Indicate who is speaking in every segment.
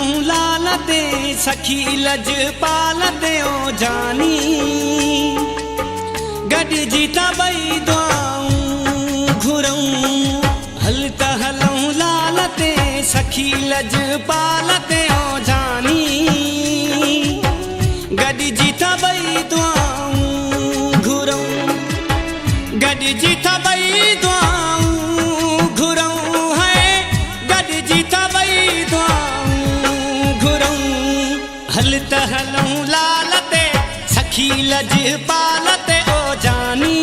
Speaker 1: हलऊं लालते सखी लज पालते ओ जानी गॾिजी था ॿई दुआऊं घुरऊं हल त हलऊं लालते सखी लज पालते ओ जानी गॾिजी था ॿई दुआऊं घुरऊं गॾिजी था ॿई दुआऊं घुरऊं है गॾिजी था ॿई दुआऊं घुरऊं हल त हलऊं लालते सखी लज पालते ओ जानी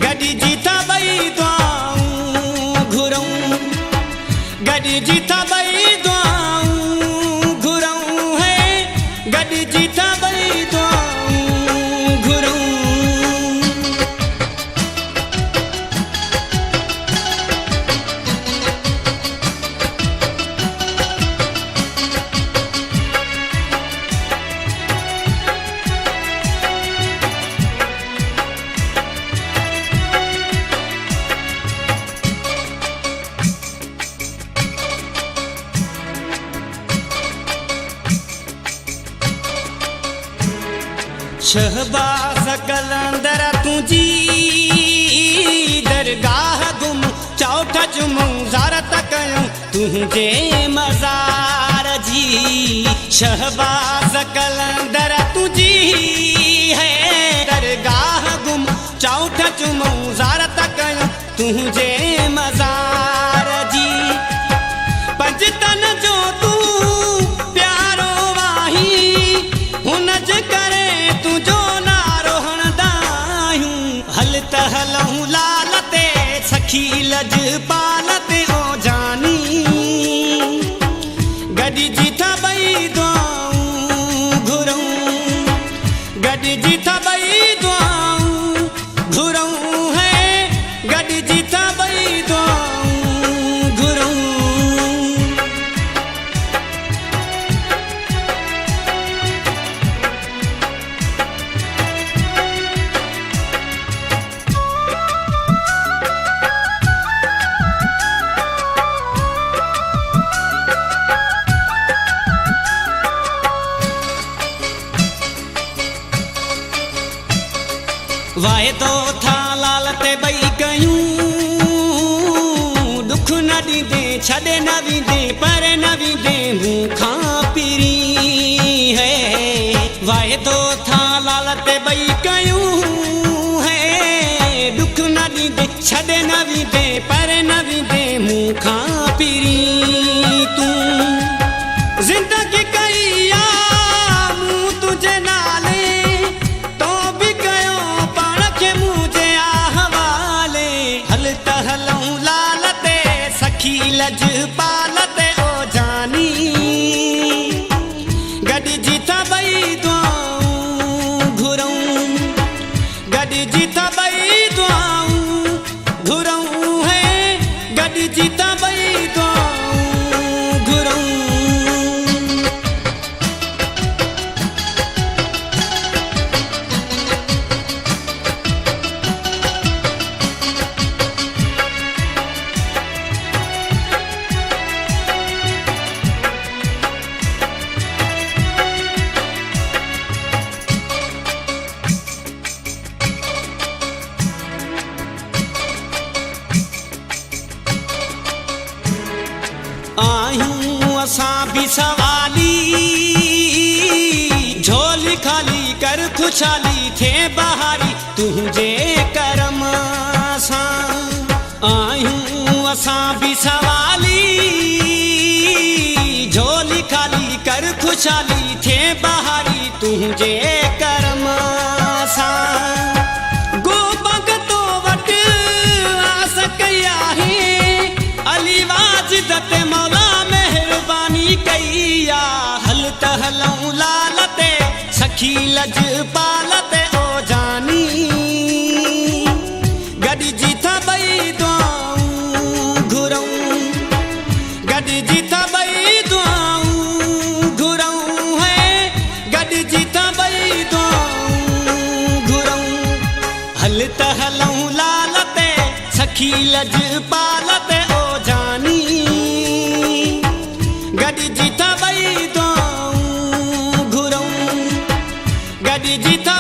Speaker 1: गॾिजी था ॿई दुआऊं घुरऊं गॾिजी था ॿई दुआऊं घुरऊं है गॾिजी था ॿई दुआऊं घुरऊं शहबाज कलंदर तुझी दरगाह गुम चौठ जुमूं ज़ारत कयूं तुझे मज़ार जी शहबाज कलंदर तुझी है दरगाह गुम चौठ जुमूं ज़ारत कयूं तुझे मज़ार जी पंजतन जो तू प्यारो वाही हुन जे करे तुझो नारो हणंदा आहियूं हल त हलऊं लालते सखी लज पालते ओ जानी गॾिजी था ॿई दुआऊं घुरऊं गॾिजी था ॿई दुआऊं घुरऊं है गॾिजी था ॿई दुआऊं घुरऊं वाइदो था लालते ॿई कयूं दुख न ॾींदे छॾे न वेंदे पर न वेंदे मूंखां पिरी है वाइदो था लालते ॿई कयूं है दुख न ॾींदे छॾे न वेंदे पर न वेंदे मूंखां पिरी तूं ज़िंदगी कई आ मूं तुंहिंजे नाले तो बि कयो पाण खे मुंहिंजे हवाले हल त हलऊं लालते सखी लज पालते ओ जानी गॾिजी था ॿई दुआऊं घुरऊं गॾिजी था ॿई दुआऊं घुरऊं है गॾिजी था ॿई दुआऊं घुरऊं आयूं असां भी सवाली झोली खाली कर खुशहाली थे बहारी तुझे करम सां आयूं असां भी सवाली झोली खाली कर खुशहाली थे बहारी तुझे करम सां गो भगतो वटि आस कई आहे अली वाजिदत मौला मेहरबानी कई आ हल त हलऊं लालते सखी लज पालते ओ जानी गॾिजी था ॿई दुआऊं घुरऊं गॾिजी था ॿई दुआऊं घुरऊं है गॾिजी था ॿई दुआऊं घुरऊं हल त हलऊं लालते सखी लज पालते ओ जानी गॾिजी था ॿई तो घुरूं गॾिजी था